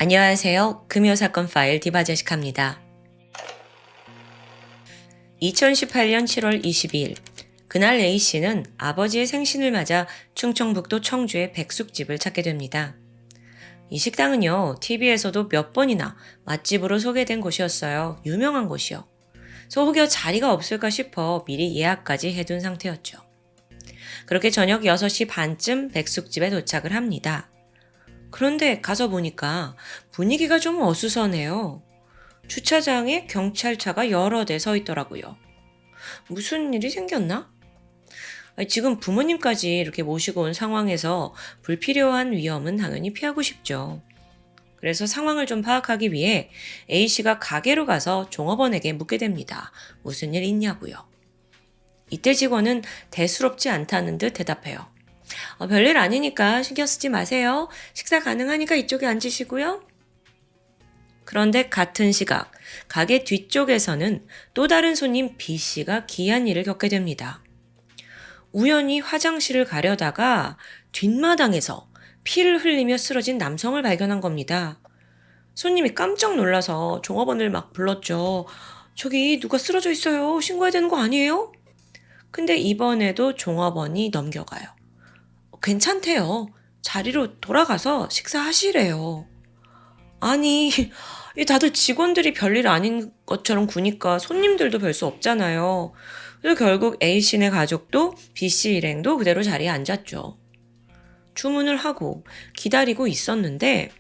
안녕하세요. 금요사건 파일 디바제시카입니다. 2018년 7월 22일, 그날 A씨는 아버지의 생신을 맞아 충청북도 청주의 백숙집을 찾게 됩니다. 이 식당은요, TV에서도 몇 번이나 맛집으로 소개된 곳이었어요. 유명한 곳이요. 그래서 혹여 자리가 없을까 싶어 미리 예약까지 해둔 상태였죠. 그렇게 저녁 6시 반쯤 백숙집에 도착을 합니다. 그런데 가서 보니까 분위기가 좀 어수선해요. 주차장에 경찰차가 여러 대 서 있더라고요. 무슨 일이 생겼나? 지금 부모님까지 이렇게 모시고 온 상황에서 불필요한 위험은 당연히 피하고 싶죠. 그래서 상황을 좀 파악하기 위해 A씨가 가게로 가서 종업원에게 묻게 됩니다. 무슨 일 있냐고요. 이때 직원은 대수롭지 않다는 듯 대답해요. 별일 아니니까 신경 쓰지 마세요. 식사 가능하니까 이쪽에 앉으시고요. 그런데 같은 시각, 가게 뒤쪽에서는 또 다른 손님 B씨가 기이한 일을 겪게 됩니다. 우연히 화장실을 가려다가 뒷마당에서 피를 흘리며 쓰러진 남성을 발견한 겁니다. 손님이 깜짝 놀라서 종업원을 막 불렀죠. 저기 누가 쓰러져 있어요. 신고해야 되는 거 아니에요? 근데 이번에도 종업원이 넘겨가요. 괜찮대요. 자리로 돌아가서 식사하시래요. 아니, 다들 직원들이 별일 아닌 것처럼 구니까 손님들도 별 수 없잖아요. 그래서 결국 A씨네 가족도 B씨 일행도 그대로 자리에 앉았죠. 주문을 하고 기다리고 있었는데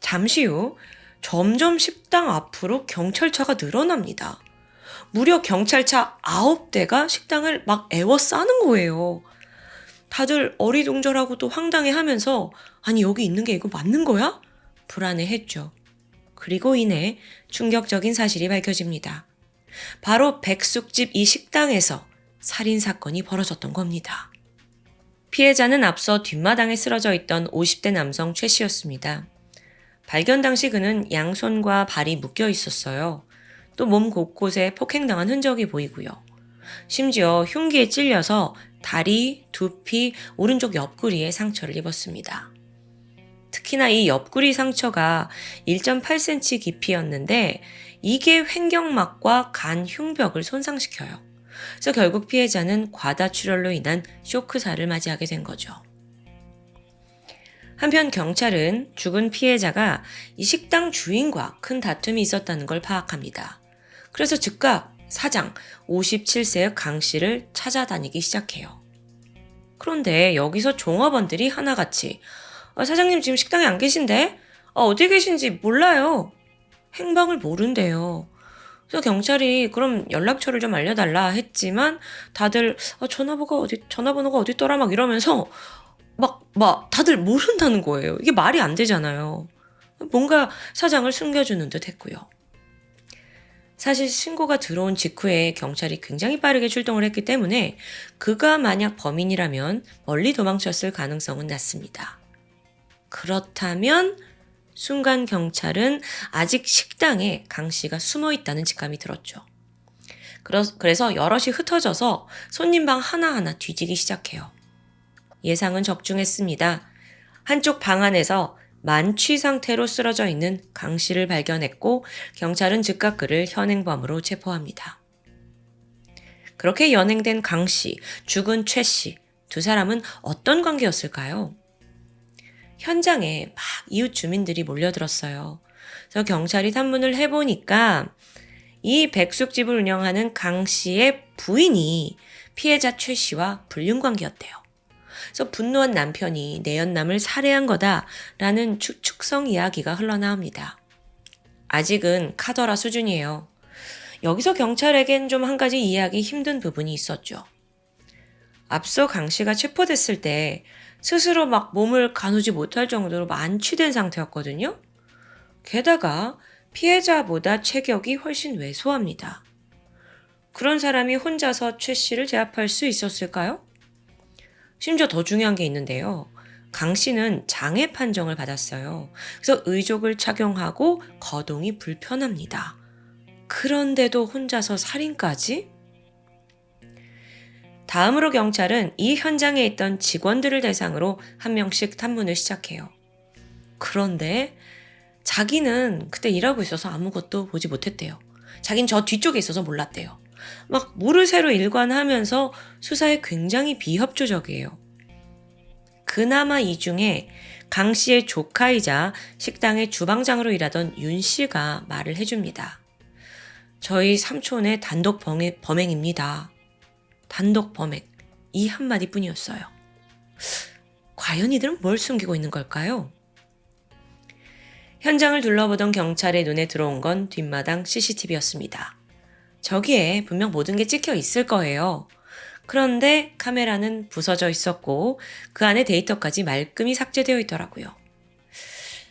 잠시 후 점점 식당 앞으로 경찰차가 늘어납니다. 무려 경찰차 9대가 식당을 막 에워싸는 거예요. 다들 어리둥절하고 또 황당해하면서 아니 여기 있는 게 이거 맞는 거야? 불안해했죠. 그리고 이내 충격적인 사실이 밝혀집니다. 바로 백숙집 이 식당에서 살인사건이 벌어졌던 겁니다. 피해자는 앞서 뒷마당에 쓰러져 있던 50대 남성 최 씨였습니다. 발견 당시 그는 양손과 발이 묶여 있었어요. 또 몸 곳곳에 폭행당한 흔적이 보이고요. 심지어 흉기에 찔려서 다리, 두피, 오른쪽 옆구리에 상처를 입었습니다. 특히나 이 옆구리 상처가 1.8cm 깊이였는데 이게 횡격막과 간 흉벽을 손상시켜요. 그래서 결국 피해자는 과다출혈로 인한 쇼크사를 맞이하게 된 거죠. 한편 경찰은 죽은 피해자가 이 식당 주인과 큰 다툼이 있었다는 걸 파악합니다. 그래서 즉각 사장 57세의 강 씨를 찾아다니기 시작해요. 그런데 여기서 종업원들이 하나같이 사장님 지금 식당에 안 계신데? 어디 계신지 몰라요. 행방을 모른대요. 그래서 경찰이 그럼 연락처를 좀 알려달라 했지만 다들 전화번호가 어디 있더라 막 이러면서 막 다들 모른다는 거예요. 이게 말이 안 되잖아요. 뭔가 사장을 숨겨주는 듯 했고요. 사실 신고가 들어온 직후에 경찰이 굉장히 빠르게 출동을 했기 때문에 그가 만약 범인이라면 멀리 도망쳤을 가능성은 낮습니다. 그렇다면 순간 경찰은 아직 식당에 강 씨가 숨어 있다는 직감이 들었죠. 그래서 여럿이 흩어져서 손님방 하나하나 뒤지기 시작해요. 예상은 적중했습니다. 한쪽 방 안에서 만취 상태로 쓰러져 있는 강 씨를 발견했고 경찰은 즉각 그를 현행범으로 체포합니다. 그렇게 연행된 강 씨, 죽은 최 씨, 두 사람은 어떤 관계였을까요? 현장에 막 이웃 주민들이 몰려들었어요. 그래서 경찰이 탐문을 해보니까 이 백숙집을 운영하는 강 씨의 부인이 피해자 최 씨와 불륜관계였대요. 그래서 분노한 남편이 내 연남을 살해한 거다라는 추측성 이야기가 흘러나옵니다. 아직은 카더라 수준이에요. 여기서 경찰에겐 좀 한 가지 이해하기 힘든 부분이 있었죠. 앞서 강 씨가 체포됐을 때 스스로 막 몸을 가누지 못할 정도로 만취된 상태였거든요. 게다가 피해자보다 체격이 훨씬 왜소합니다. 그런 사람이 혼자서 최 씨를 제압할 수 있었을까요? 심지어 더 중요한 게 있는데요. 강 씨는 장애 판정을 받았어요. 그래서 의족을 착용하고 거동이 불편합니다. 그런데도 혼자서 살인까지? 다음으로 경찰은 이 현장에 있던 직원들을 대상으로 한 명씩 탐문을 시작해요. 그런데 자기는 그때 일하고 있어서 아무것도 보지 못했대요. 자긴 저 뒤쪽에 있어서 몰랐대요. 막 모를 새로 일관하면서 수사에 굉장히 비협조적이에요. 그나마 이 중에 강 씨의 조카이자 식당의 주방장으로 일하던 윤 씨가 말을 해줍니다. 저희 삼촌의 단독 범행입니다. 단독 범행. 이 한마디뿐이었어요. 과연 이들은 뭘 숨기고 있는 걸까요? 현장을 둘러보던 경찰의 눈에 들어온 건 뒷마당 CCTV였습니다. 저기에 분명 모든 게 찍혀 있을 거예요. 그런데 카메라는 부서져 있었고 그 안에 데이터까지 말끔히 삭제되어 있더라고요.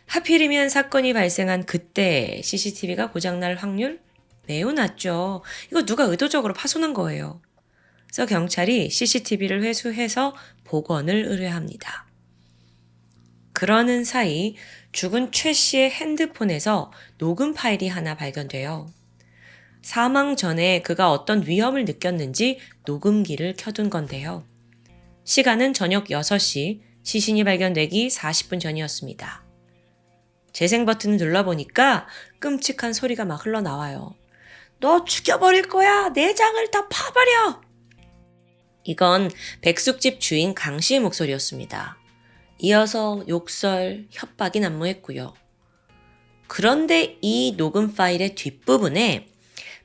하필이면 사건이 발생한 그때 CCTV가 고장날 확률 매우 낮죠. 이거 누가 의도적으로 파손한 거예요. 그래서 경찰이 CCTV를 회수해서 복원을 의뢰합니다. 그러는 사이 죽은 최 씨의 핸드폰에서 녹음 파일이 하나 발견돼요. 사망 전에 그가 어떤 위험을 느꼈는지 녹음기를 켜둔 건데요. 시간은 저녁 6시, 시신이 발견되기 40분 전이었습니다. 재생 버튼을 눌러보니까 끔찍한 소리가 막 흘러나와요. 너 죽여버릴 거야! 내장을 다 파버려! 이건 백숙집 주인 강 씨의 목소리였습니다. 이어서 욕설, 협박이 난무했고요. 그런데 이 녹음 파일의 뒷부분에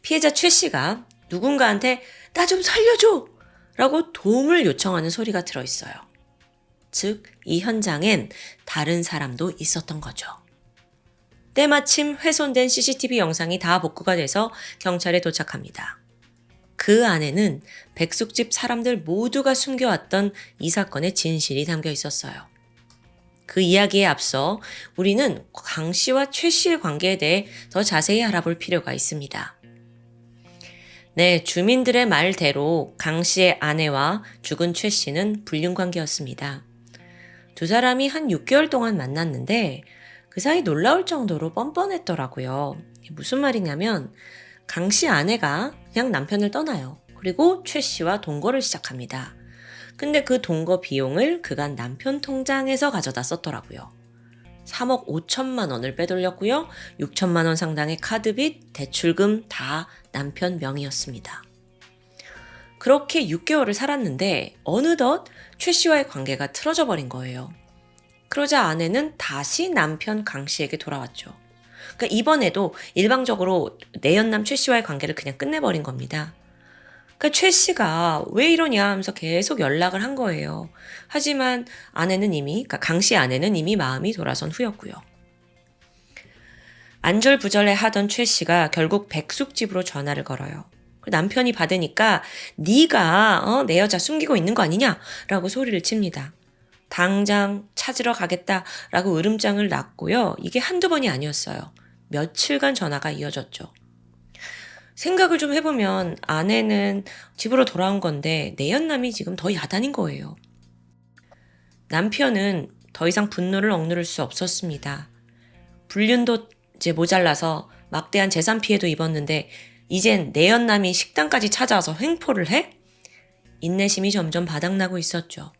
피해자 최 씨가 누군가한테 나 좀 살려줘! 라고 도움을 요청하는 소리가 들어있어요. 즉, 이 현장엔 다른 사람도 있었던 거죠. 때마침 훼손된 CCTV 영상이 다 복구가 돼서 경찰에 도착합니다. 그 안에는 백숙집 사람들 모두가 숨겨왔던 이 사건의 진실이 담겨 있었어요. 그 이야기에 앞서 우리는 강 씨와 최 씨의 관계에 대해 더 자세히 알아볼 필요가 있습니다. 네, 주민들의 말대로 강 씨의 아내와 죽은 최 씨는 불륜관계였습니다. 두 사람이 한 6개월 동안 만났는데 그 사이 놀라울 정도로 뻔뻔했더라고요. 무슨 말이냐면 강 씨 아내가 그냥 남편을 떠나요. 그리고 최 씨와 동거를 시작합니다. 근데 그 동거 비용을 그간 남편 통장에서 가져다 썼더라고요. 3억 5천만 원을 빼돌렸고요. 6천만 원 상당의 카드빚, 대출금 다 남편 명의였습니다. 그렇게 6개월을 살았는데 어느덧 최 씨와의 관계가 틀어져 버린 거예요. 그러자 아내는 다시 남편 강 씨에게 돌아왔죠. 그러니까 이번에도 일방적으로 내연남 최 씨와의 관계를 그냥 끝내버린 겁니다. 그러니까 최 씨가 왜 이러냐 하면서 계속 연락을 한 거예요. 하지만 그러니까 강 씨 아내는 이미 마음이 돌아선 후였고요. 안절부절해 하던 최 씨가 결국 백숙집으로 전화를 걸어요. 남편이 받으니까 네가 내 여자 숨기고 있는 거 아니냐라고 소리를 칩니다. 당장 찾으러 가겠다라고 으름장을 놨고요. 이게 한두 번이 아니었어요. 며칠간 전화가 이어졌죠. 생각을 좀 해보면 아내는 집으로 돌아온 건데 내연남이 지금 더 야단인 거예요. 남편은 더 이상 분노를 억누를 수 없었습니다. 불륜도 이제 모자라서 막대한 재산 피해도 입었는데 이젠 내연남이 식당까지 찾아와서 횡포를 해? 인내심이 점점 바닥나고 있었죠.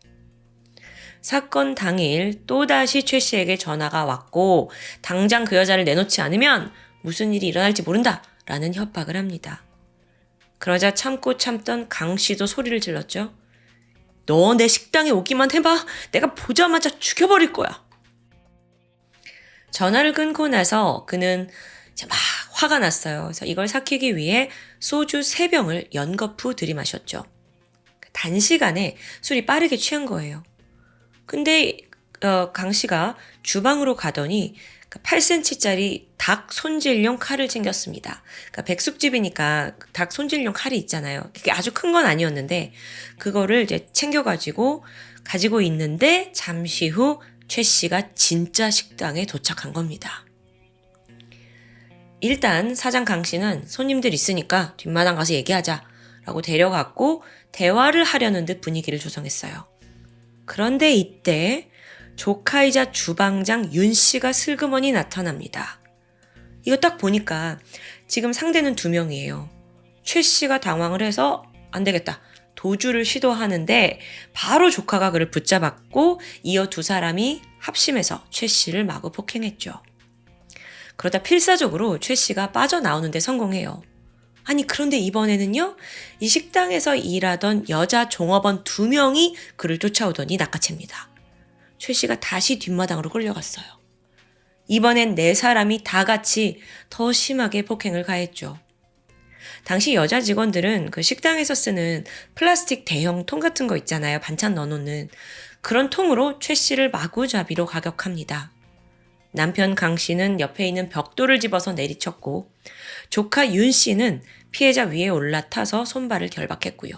사건 당일 또다시 최 씨에게 전화가 왔고 당장 그 여자를 내놓지 않으면 무슨 일이 일어날지 모른다 라는 협박을 합니다. 그러자 참고 참던 강 씨도 소리를 질렀죠. 너 내 식당에 오기만 해봐. 내가 보자마자 죽여버릴 거야. 전화를 끊고 나서 그는 이제 막 화가 났어요. 그래서 이걸 삭히기 위해 소주 3병을 연거푸 들이마셨죠. 단시간에 술이 빠르게 취한 거예요. 근데 강 씨가 주방으로 가더니 8cm짜리 닭 손질용 칼을 챙겼습니다. 그러니까 백숙집이니까 닭 손질용 칼이 있잖아요. 그게 아주 큰 건 아니었는데 그거를 이제 가지고 있는데 잠시 후 최 씨가 진짜 식당에 도착한 겁니다. 일단 사장 강 씨는 손님들 있으니까 뒷마당 가서 얘기하자라고 데려갔고 대화를 하려는 듯 분위기를 조성했어요. 그런데 이때 조카이자 주방장 윤 씨가 슬그머니 나타납니다. 이거 딱 보니까 지금 상대는 2명이에요. 최 씨가 당황을 해서 안 되겠다. 도주를 시도하는데 바로 조카가 그를 붙잡았고 이어 2 사람이 합심해서 최 씨를 마구 폭행했죠. 그러다 필사적으로 최 씨가 빠져나오는데 성공해요. 아니 그런데 이번에는요. 이 식당에서 일하던 여자 종업원 2명이 그를 쫓아오더니 낚아챕니다. 최 씨가 다시 뒷마당으로 끌려갔어요. 이번엔 4사람이 다 같이 더 심하게 폭행을 가했죠. 당시 여자 직원들은 그 식당에서 쓰는 플라스틱 대형 통 같은 거 있잖아요. 반찬 넣어놓는. 그런 통으로 최 씨를 마구잡이로 가격합니다. 남편 강 씨는 옆에 있는 벽돌을 집어서 내리쳤고 조카 윤 씨는 피해자 위에 올라타서 손발을 결박했고요.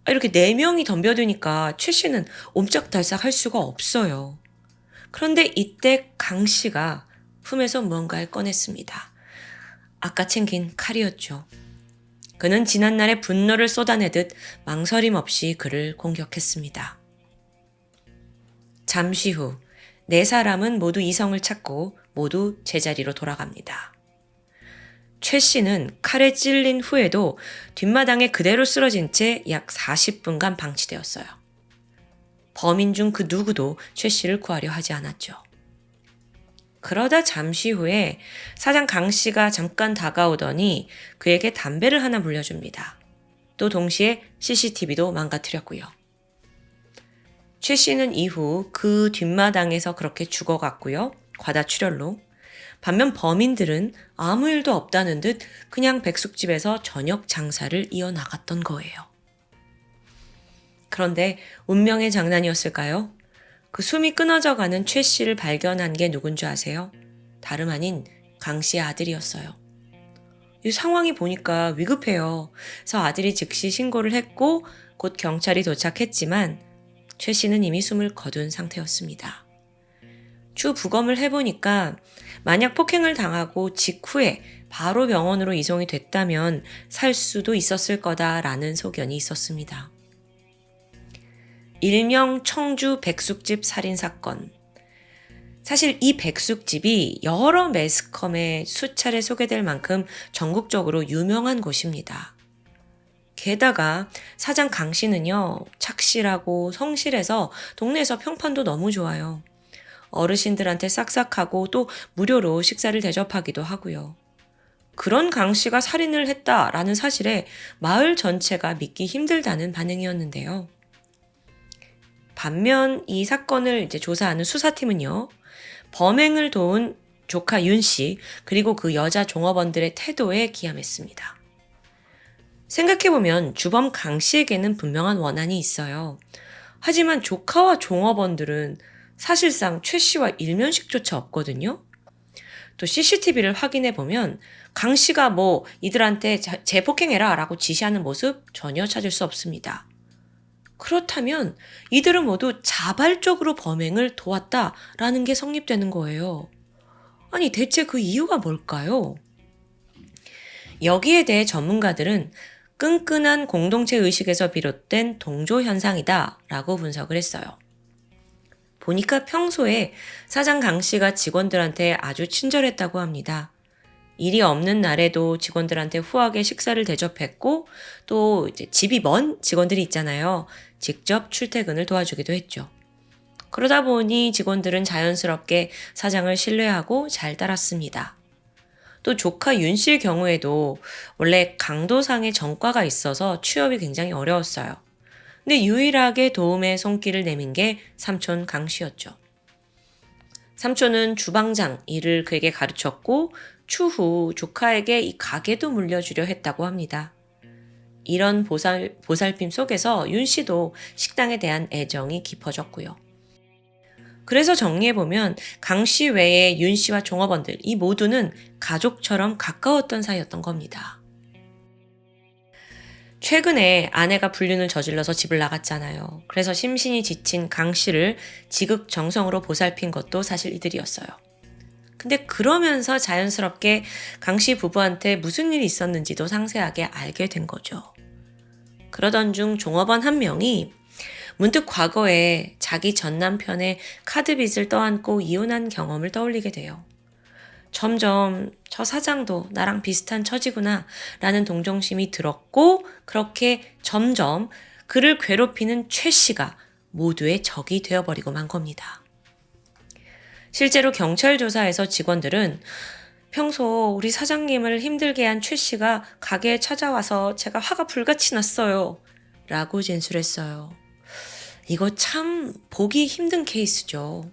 이렇게 4명이 덤벼드니까 최 씨는 옴짝달싹 할 수가 없어요. 그런데 이때 강 씨가 품에서 무언가를 꺼냈습니다. 아까 챙긴 칼이었죠. 그는 지난날의 분노를 쏟아내듯 망설임 없이 그를 공격했습니다. 잠시 후 4사람은 모두 이성을 찾고 모두 제자리로 돌아갑니다. 최 씨는 칼에 찔린 후에도 뒷마당에 그대로 쓰러진 채 약 40분간 방치되었어요. 범인 중 그 누구도 최 씨를 구하려 하지 않았죠. 그러다 잠시 후에 사장 강 씨가 잠깐 다가오더니 그에게 담배를 하나 물려줍니다. 또 동시에 CCTV도 망가뜨렸고요. 최 씨는 이후 그 뒷마당에서 그렇게 죽어갔고요. 과다출혈로. 반면 범인들은 아무 일도 없다는 듯 그냥 백숙집에서 저녁 장사를 이어나갔던 거예요. 그런데 운명의 장난이었을까요? 그 숨이 끊어져가는 최 씨를 발견한 게 누군 줄 아세요? 다름 아닌 강 씨의 아들이었어요. 이 상황이 보니까 위급해요. 그래서 아들이 즉시 신고를 했고 곧 경찰이 도착했지만 최 씨는 이미 숨을 거둔 상태였습니다. 추 부검을 해보니까 만약 폭행을 당하고 직후에 바로 병원으로 이송이 됐다면 살 수도 있었을 거다라는 소견이 있었습니다. 일명 청주 백숙집 살인사건. 사실 이 백숙집이 여러 매스컴에 수차례 소개될 만큼 전국적으로 유명한 곳입니다. 게다가 사장 강 씨는요, 착실하고 성실해서 동네에서 평판도 너무 좋아요. 어르신들한테 싹싹하고 또 무료로 식사를 대접하기도 하고요. 그런 강 씨가 살인을 했다라는 사실에 마을 전체가 믿기 힘들다는 반응이었는데요. 반면 이 사건을 조사하는 수사팀은요, 범행을 도운 조카 윤 씨, 그리고 그 여자 종업원들의 태도에 기함했습니다. 생각해보면 주범 강 씨에게는 분명한 원한이 있어요. 하지만 조카와 종업원들은 사실상 최 씨와 일면식조차 없거든요. 또 CCTV를 확인해보면 강 씨가 이들한테 재폭행해라 라고 지시하는 모습 전혀 찾을 수 없습니다. 그렇다면 이들은 모두 자발적으로 범행을 도왔다라는 게 성립되는 거예요. 아니 대체 그 이유가 뭘까요? 여기에 대해 전문가들은 끈끈한 공동체 의식에서 비롯된 동조 현상이다 라고 분석을 했어요. 보니까 평소에 사장 강 씨가 직원들한테 아주 친절했다고 합니다. 일이 없는 날에도 직원들한테 후하게 식사를 대접했고 또 집이 먼 직원들이 있잖아요. 직접 출퇴근을 도와주기도 했죠. 그러다 보니 직원들은 자연스럽게 사장을 신뢰하고 잘 따랐습니다. 또 조카 윤 씨의 경우에도 원래 강도상의 전과가 있어서 취업이 굉장히 어려웠어요. 근데 유일하게 도움의 손길을 내민 게 삼촌 강 씨였죠. 삼촌은 주방장 일을 그에게 가르쳤고 추후 조카에게 이 가게도 물려주려 했다고 합니다. 이런 보살핌 속에서 윤 씨도 식당에 대한 애정이 깊어졌고요. 그래서 정리해보면 강 씨 외에 윤 씨와 종업원들 이 모두는 가족처럼 가까웠던 사이였던 겁니다. 최근에 아내가 불륜을 저질러서 집을 나갔잖아요. 그래서 심신이 지친 강 씨를 지극정성으로 보살핀 것도 사실 이들이었어요. 근데 그러면서 자연스럽게 강 씨 부부한테 무슨 일이 있었는지도 상세하게 알게 된 거죠. 그러던 중 종업원 한 명이 문득 과거에 자기 전 남편의 카드빚을 떠안고 이혼한 경험을 떠올리게 돼요. 점점 저 사장도 나랑 비슷한 처지구나 라는 동정심이 들었고 그렇게 점점 그를 괴롭히는 최 씨가 모두의 적이 되어버리고 만 겁니다. 실제로 경찰 조사에서 직원들은 평소 우리 사장님을 힘들게 한 최 씨가 가게에 찾아와서 제가 화가 불같이 났어요. 라고 진술했어요. 이거 참 보기 힘든 케이스죠.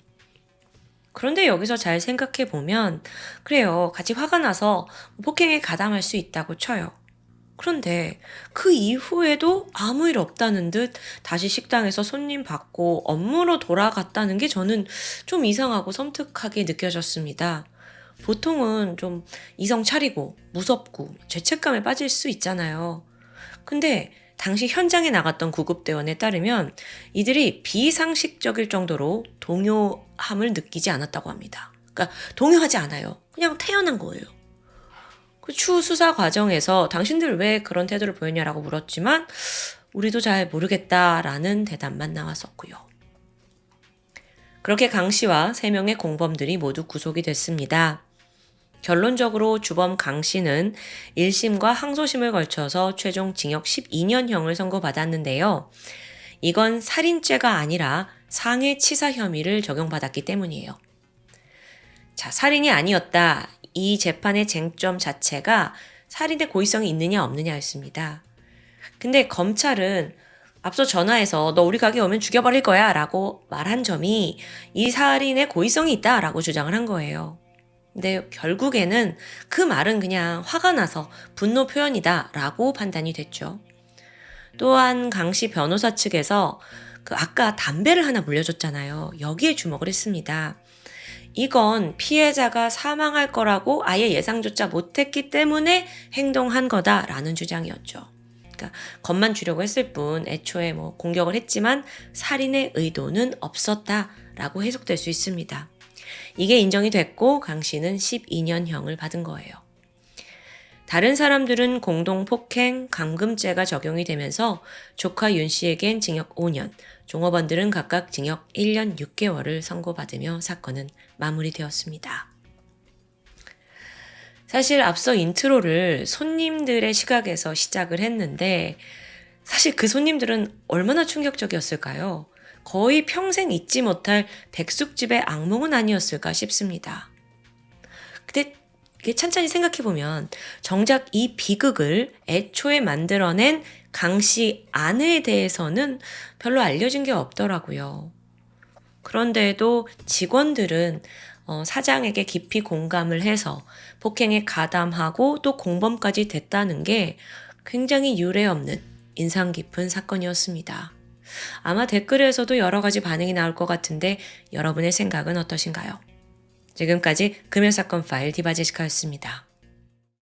그런데 여기서 잘 생각해 보면, 그래요. 같이 화가 나서 폭행에 가담할 수 있다고 쳐요. 그런데 그 이후에도 아무 일 없다는 듯 다시 식당에서 손님 받고 업무로 돌아갔다는 게 저는 좀 이상하고 섬뜩하게 느껴졌습니다. 보통은 좀 이성 차리고 무섭고 죄책감에 빠질 수 있잖아요. 근데 당시 현장에 나갔던 구급대원에 따르면 이들이 비상식적일 정도로 동요함을 느끼지 않았다고 합니다. 그러니까 동요하지 않아요. 그냥 태어난 거예요. 그 추후 수사 과정에서 당신들 왜 그런 태도를 보였냐라고 물었지만 우리도 잘 모르겠다라는 대답만 나왔었고요. 그렇게 강 씨와 3명의 공범들이 모두 구속이 됐습니다. 결론적으로 주범 강 씨는 1심과 항소심을 걸쳐서 최종 징역 12년형을 선고받았는데요. 이건 살인죄가 아니라 상해치사 혐의를 적용받았기 때문이에요. 자, 살인이 아니었다. 이 재판의 쟁점 자체가 살인의 고의성이 있느냐 없느냐였습니다. 근데 검찰은 앞서 전화해서 너 우리 가게 오면 죽여버릴 거야 라고 말한 점이 이 살인의 고의성이 있다라고 주장을 한 거예요. 근데 결국에는 그 말은 그냥 화가 나서 분노 표현이다 라고 판단이 됐죠. 또한 강 씨 변호사 측에서 아까 담배를 하나 물려줬잖아요. 여기에 주목을 했습니다. 이건 피해자가 사망할 거라고 아예 예상조차 못했기 때문에 행동한 거다라는 주장이었죠. 그러니까 겁만 주려고 했을 뿐 애초에 공격을 했지만 살인의 의도는 없었다라고 해석될 수 있습니다. 이게 인정이 됐고 강 씨는 12년형을 받은 거예요. 다른 사람들은 공동폭행, 감금죄가 적용이 되면서 조카 윤 씨에겐 징역 5년, 종업원들은 각각 징역 1년 6개월을 선고받으며 사건은 마무리되었습니다. 사실 앞서 인트로를 손님들의 시각에서 시작을 했는데 사실 그 손님들은 얼마나 충격적이었을까요? 거의 평생 잊지 못할 백숙집의 악몽은 아니었을까 싶습니다. 근데 이게 찬찬히 생각해보면 정작 이 비극을 애초에 만들어낸 강 씨 아내에 대해서는 별로 알려진 게 없더라고요. 그런데도 직원들은 사장에게 깊이 공감을 해서 폭행에 가담하고 또 공범까지 됐다는 게 굉장히 유례없는 인상 깊은 사건이었습니다. 아마 댓글에서도 여러 가지 반응이 나올 것 같은데 여러분의 생각은 어떠신가요? 지금까지 금요사건 파일 디바제시카였습니다.